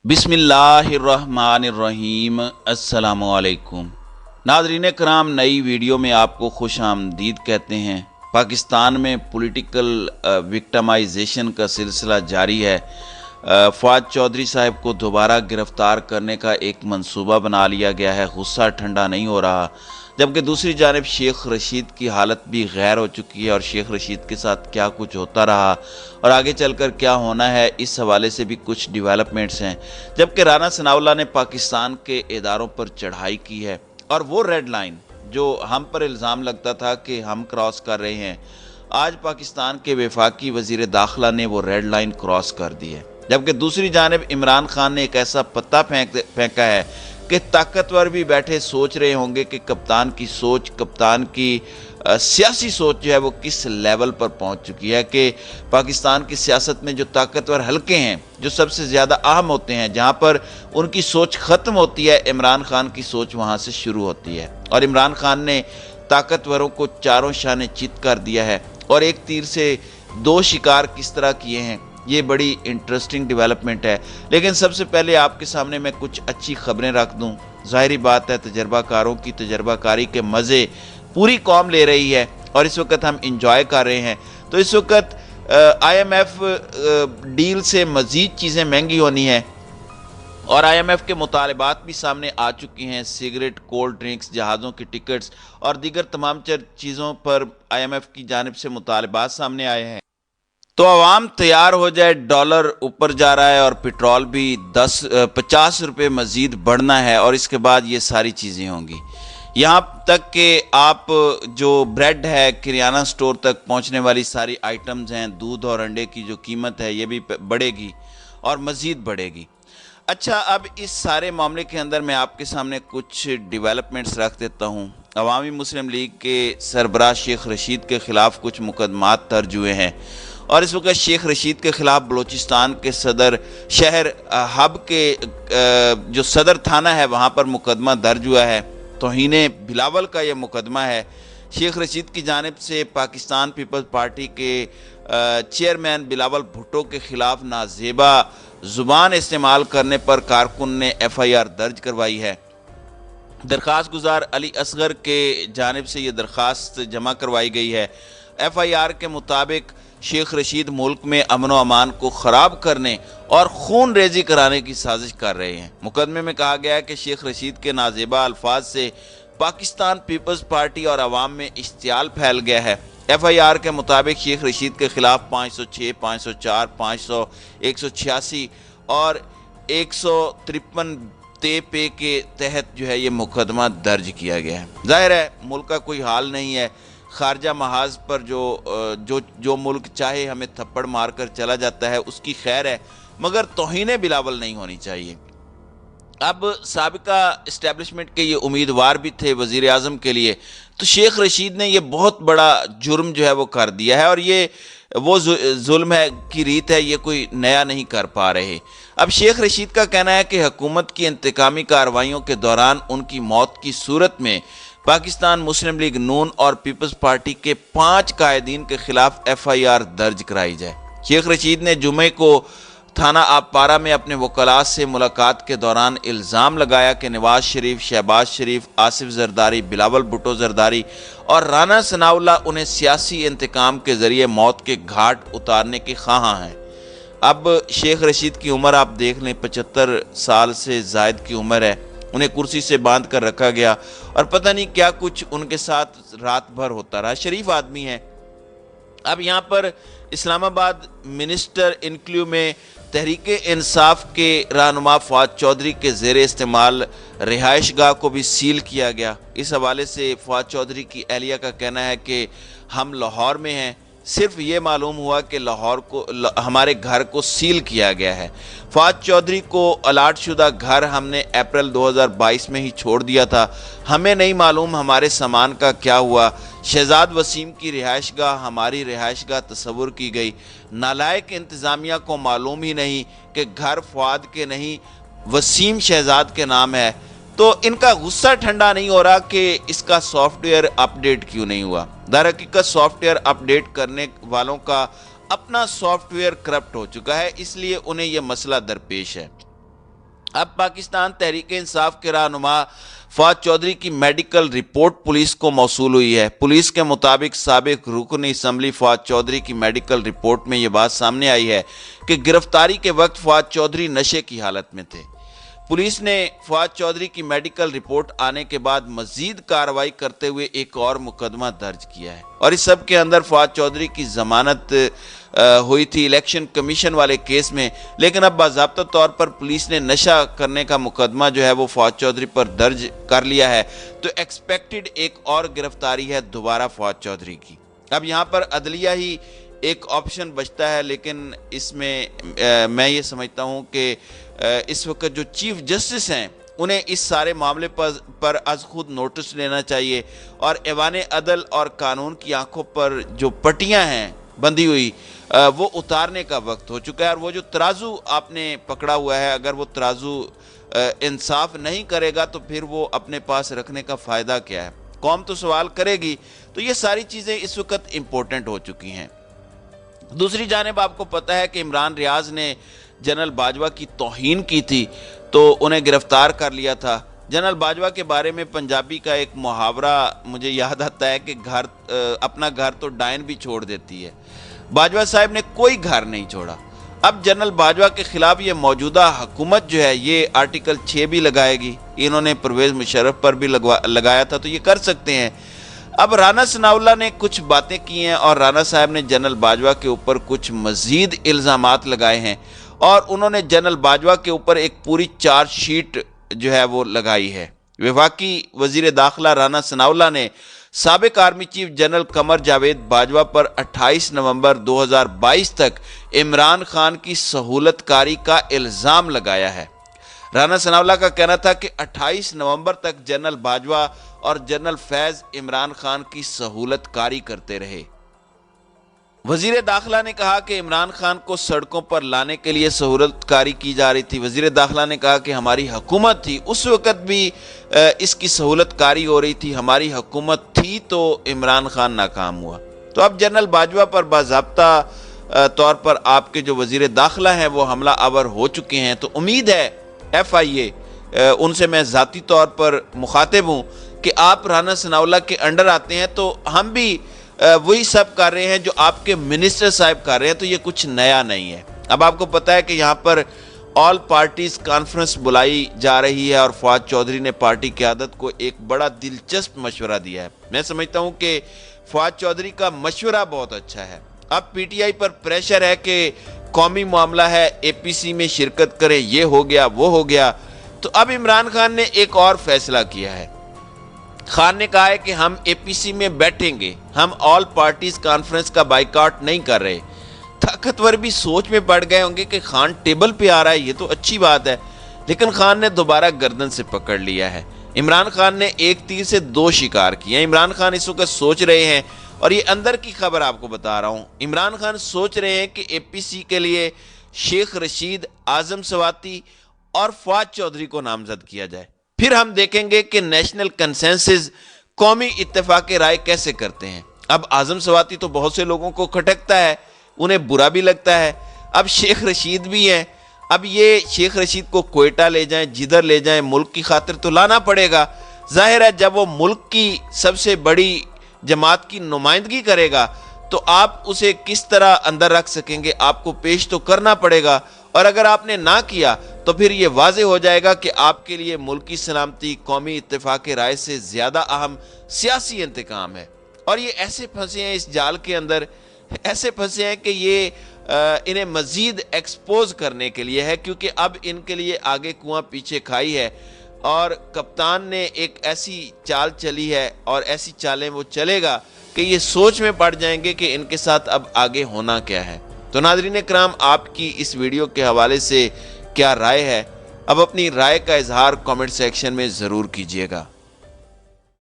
बिस्मिल्लाहिर्रहमानिर्रहीम। अस्सलामुअलैकुम नाज़रीन कराम, नई वीडियो में आपको खुश आमदीद कहते हैं। पाकिस्तान में पॉलिटिकल विक्टिमाइजेशन का सिलसिला जारी है। फ़वाद चौधरी साहब को दोबारा गिरफ़्तार करने का एक मंसूबा बना लिया गया है। गुस्सा ठंडा नहीं हो रहा, जबकि दूसरी जानिब शेख रशीद की हालत भी गैर हो चुकी है। और शेख रशीद के साथ क्या कुछ होता रहा और आगे चलकर क्या होना है, इस हवाले से भी कुछ डेवलपमेंट्स हैं। जबकि राना सनाउल्लाह ने पाकिस्तान के इदारों पर चढ़ाई की है और वो रेड लाइन जो हम पर इल्ज़ाम लगता था कि हम क्रॉस कर रहे हैं, आज पाकिस्तान के वफाकी वज़ीर दाखिला ने वो रेड लाइन क्रॉस कर दी है। जबकि दूसरी जानिब इमरान खान ने एक ऐसा पत्ता फेंका है कि ताकतवर भी बैठे सोच रहे होंगे कि कप्तान की सोच, कप्तान की सियासी सोच जो है वो किस लेवल पर पहुंच चुकी है कि पाकिस्तान की सियासत में जो ताकतवर हलके हैं, जो सबसे ज़्यादा अहम होते हैं, जहां पर उनकी सोच ख़त्म होती है, इमरान खान की सोच वहां से शुरू होती है। और इमरान खान ने ताकतवरों को चारों शाने चित कर दिया है और एक तीर से दो शिकार किस तरह किए हैं, ये बड़ी इंटरेस्टिंग डेवलपमेंट है। लेकिन सबसे पहले आपके सामने मैं कुछ अच्छी खबरें रख दूं। ज़ाहिरी बात है, तजर्बाकारों की तजर्बाकारी के मज़े पूरी कौम ले रही है और इस वक्त हम इंजॉय कर रहे हैं। तो इस वक्त IMF डील से मज़ीद चीज़ें महंगी होनी है और IMF के मुतालबात भी सामने आ चुकी हैं। सिगरेट, कोल्ड ड्रिंक्स, जहाज़ों की टिकट्स और दीगर तमाम चीज़ों पर IMF की जानिब से मुतालबात सामने आए हैं। तो आवाम तैयार हो जाए, डॉलर ऊपर जा रहा है और पेट्रोल भी 50 रुपये मज़ीद बढ़ना है और इसके बाद ये सारी चीज़ें होंगी। यहाँ तक कि आप जो ब्रेड है, किराना स्टोर तक पहुँचने वाली सारी आइटम्स हैं, दूध और अंडे की जो कीमत है ये भी बढ़ेगी और मज़ीद बढ़ेगी। अच्छा, अब इस सारे मामले के अंदर मैं आपके सामने कुछ डेवलपमेंट्स रख देता हूँ। अवामी मुस्लिम लीग के सरबराह शेख रशीद के ख़िलाफ़ कुछ मुकदमात दर्ज हुए हैं और इस वक्त शेख रशीद के ख़िलाफ़ बलूचिस्तान के सदर शहर हब के जो सदर थाना है वहाँ पर मुकदमा दर्ज हुआ है। तौहीने बिलावल का ये मुकदमा है। शेख रशीद की जानिब से पाकिस्तान पीपल्स पार्टी के चेयरमैन बिलावल भुट्टो के ख़िलाफ़ नाजेबा ज़ुबान इस्तेमाल करने पर कारकुन ने FIR दर्ज करवाई है। दरख्वास्त गुजार अली असगर के जानिब से ये दरख्वास्त जमा करवाई गई है। FIR के मुताबिक शेख रशीद मुल्क में अमन व अमान को ख़राब करने और खून रेजी कराने की साजिश कर रहे हैं। मुकदमे में कहा गया है कि शेख रशीद के नाजेबा अल्फाज से पाकिस्तान पीपल्स पार्टी और अवाम में इश्तियाल फैल गया है। FIR के मुताबिक शेख रशीद के ख़िलाफ़ 506, 504, 500, 186 और 153 पे के तहत जो है ये मुकदमा दर्ज किया गया है। ज़ाहिर है मुल्क का कोई हाल नहीं है। खारजा महाज पर जो मुल्क चाहे हमें थप्पड़ मार कर चला जाता है उसकी खैर है, मगर तौहीने बिलावल नहीं होनी चाहिए। अब साबिका इस्टेब्लिशमेंट के ये उम्मीदवार भी थे वज़ीर आज़म के लिए, तो शेख रशीद ने ये बहुत बड़ा जुर्म जो है वो कर दिया है और ये वो जुल्म है की रीत है, ये कोई नया नहीं कर पा रहे। अब शेख रशीद का कहना है कि हुकूमत की इंतकामी कार्रवाइयों के दौरान उनकी मौत की सूरत में पाकिस्तान मुस्लिम लीग नून और पीपल्स पार्टी के 5 कायदीन के खिलाफ FIR दर्ज कराई जाए। शेख रशीद ने जुमे को थाना आबपारा में अपने वकला से मुलाकात के दौरान इल्ज़ाम लगाया कि नवाज शरीफ, शहबाज शरीफ, आसिफ जरदारी, बिलावल भुट्टो जरदारी और राना सनाउल्लाह उन्हें सियासी इंतकाम के ज़रिए मौत के घाट उतारने के ख्वाहां हैं। अब शेख रशीद की उम्र आप देख लें, 75 साल से ज़ायद की उम्र है। उन्हें कुर्सी से बांध कर रखा गया और पता नहीं क्या कुछ उनके साथ रात भर होता रहा। शरीफ आदमी है। अब यहाँ पर इस्लामाबाद मिनिस्टर इनक्लू में तहरीक इंसाफ के रहनुमा फ़वाद चौधरी के ज़ेर इस्तेमाल रिहाइश गाह को भी सील किया गया। इस हवाले से फ़वाद चौधरी की एहलिया का कहना है कि हम लाहौर में हैं, सिर्फ ये मालूम हुआ कि लाहौर को हमारे घर को सील किया गया है। फ़वाद चौधरी को अलाट शुदा घर हमने अप्रैल 2022 में ही छोड़ दिया था, हमें नहीं मालूम हमारे सामान का क्या हुआ। शहजाद वसीम की रिहाइशगाह हमारी रिहाइशगाह तस्वुर की गई। नालायक इंतज़ामिया को मालूम ही नहीं कि घर फ़वाद के नहीं वसीम शहजाद के नाम है। तो इनका गुस्सा ठंडा नहीं हो रहा कि इसका सॉफ्टवेयर अपडेट क्यों नहीं हुआ। दरहकीकत सॉफ्टवेयर अपडेट करने वालों का अपना सॉफ्टवेयर करप्ट हो चुका है, इसलिए उन्हें यह मसला दरपेश है। अब पाकिस्तान तहरीक इंसाफ के रहनुमा फवाद चौधरी की मेडिकल रिपोर्ट पुलिस को मौसूल हुई है। पुलिस के मुताबिक साबिक रुकन असम्बली फवाद चौधरी की मेडिकल रिपोर्ट में यह बात सामने आई है कि गिरफ्तारी के वक्त फवाद चौधरी नशे की हालत में थे। पुलिस ने फवाद चौधरी की मेडिकल रिपोर्ट आने के बाद मजीद कार्रवाई करते हुए एक और मुकदमा दर्ज किया है और इस सब के अंदर फवाद चौधरी की जमानत हुई थी इलेक्शन कमीशन वाले केस में, लेकिन अब बाज़ाब्ता तौर पर पुलिस ने नशा करने का मुकदमा जो है वो फवाद चौधरी पर दर्ज कर लिया है। तो एक्सपेक्टेड एक और गिरफ्तारी है दोबारा फवाद चौधरी की। अब यहाँ पर अदलिया ही एक ऑप्शन बचता है, लेकिन इसमें मैं ये समझता हूँ कि इस वक्त जो चीफ जस्टिस हैं उन्हें इस सारे मामले पर आज खुद नोटिस लेना चाहिए और ऐवान अदल और कानून की आंखों पर जो पट्टियां हैं बंधी हुई वो उतारने का वक्त हो चुका है। और वो जो तराजू आपने पकड़ा हुआ है, अगर वो तराजू इंसाफ नहीं करेगा तो फिर वो अपने पास रखने का फ़ायदा क्या है? कौम तो सवाल करेगी। तो ये सारी चीज़ें इस वक्त इम्पोर्टेंट हो चुकी हैं। दूसरी जानिब आपको पता है कि इमरान रियाज ने जनरल बाजवा की तौहीन की थी तो उन्हें गिरफ्तार कर लिया था। जनरल बाजवा के बारे में पंजाबी का एक मुहावरा मुझे याद आता है कि अपना घर तो डायन भी छोड़ देती है। बाजवा साहब ने कोई घर नहीं छोड़ा। अब जनरल बाजवा के खिलाफ ये मौजूदा हुकूमत जो है ये आर्टिकल 6 भी लगाएगी। इन्होंने परवेज़ मुशर्रफ पर भी लगाया था, तो ये कर सकते हैं। अब राना सनाउल्लाह ने कुछ बातें की हैं और राना साहब ने जनरल बाजवा के ऊपर कुछ मजीद इल्ज़ामात लगाए हैं और उन्होंने जनरल बाजवा के ऊपर एक पूरी चार्जशीट जो है वो लगाई है। वफाकी वजीर दाखिला राना सनाउल्लाह ने साबिक army chief general Qamar Javed Bajwa पर 28 नवंबर 2022 तक इमरान खान की सहूलतकारी का इल्ज़ाम लगाया है। राना सनाउल्लाह का कहना था कि 28 नवंबर तक जनरल बाजवा और जनरल फैज इमरान खान की सहूलतकारी करते रहे। वजीर दाखिला ने कहा कि इमरान खान को सड़कों पर लाने के लिए सहूलतकारी की जा रही थी। वजीर दाखिला ने कहा कि हमारी हुकूमत थी उस वक़्त भी इसकी सहूलतकारी हो रही थी, हमारी हुकूमत थी तो इमरान खान नाकाम हुआ। तो अब जनरल बाजवा पर बाज़ाब्ता तौर पर आपके जो वजीर दाखिला हैं वो हमला आवर हो चुके हैं। तो उम्मीद है FIA उनसे मैं ज़ाती तौर पर मुखातिब हूँ कि आप राना सनाउल्लाह के अंडर आते हैं तो हम भी वही सब कर रहे हैं जो आपके मिनिस्टर साहब कर रहे हैं। तो ये कुछ नया नहीं है। अब आपको पता है कि यहाँ पर ऑल पार्टीज कॉन्फ्रेंस बुलाई जा रही है और फवाद चौधरी ने पार्टी क़यादत को एक बड़ा दिलचस्प मशवरा दिया है। मैं समझता हूँ कि फवाद चौधरी का मशवरा बहुत अच्छा है। अब PTI पर प्रेशर है कि कौमी मामला है, APC में शिरकत करें, ये हो गया वो हो गया। तो अब इमरान खान ने एक और फैसला किया है। खान ने कहा है कि हम APC में बैठेंगे, हम ऑल पार्टीज कॉन्फ्रेंस का बाइकआउट नहीं कर रहे। ताकतवर भी सोच में पड़ गए होंगे कि खान टेबल पे आ रहा है, ये तो अच्छी बात है, लेकिन खान ने दोबारा गर्दन से पकड़ लिया है। इमरान खान ने एक तीर से दो शिकार किए। इमरान खान इस वक्त सोच रहे हैं, और ये अंदर की खबर आपको बता रहा हूं, इमरान खान सोच रहे हैं कि APC के लिए शेख रशीद, आजम सवाती और फवाद चौधरी को नामजद किया जाए। फिर हम देखेंगे कि नेशनल कंसेंसस, कौमी इत्तेफाक राय कैसे करते हैं। अब आजम सवाती तो बहुत से लोगों को खटकता है, उन्हें बुरा भी लगता है। अब शेख रशीद भी हैं। अब ये शेख रशीद को कोयटा ले जाएं, जिधर ले जाएं, मुल्क की खातिर तो लाना पड़ेगा। जाहिर है जब वो मुल्क की सबसे बड़ी जमात की नुमाइंदगी करेगा तो आप उसे किस तरह अंदर रख सकेंगे, आपको पेश तो करना पड़ेगा। और अगर आपने ना किया तो फिर ये वाजे हो जाएगा कि आपके लिए मुल्की सलामती, कौमी इत्तेफाक राय से ज़्यादा अहम सियासी इंतकाम है। और ये ऐसे फंसे हैं इस जाल के अंदर, ऐसे फंसे हैं कि ये इन्हें मज़ीद एक्सपोज करने के लिए है, क्योंकि अब इनके लिए आगे कुआं पीछे खाई है। और कप्तान ने एक ऐसी चाल चली है और ऐसी चालें वो चलेगा कि ये सोच में पड़ जाएंगे कि इनके साथ अब आगे होना क्या है। तो नाज़रीन इकराम, आपकी इस वीडियो के हवाले से क्या राय है? अब अपनी राय का इजहार कमेंट सेक्शन में ज़रूर कीजिएगा।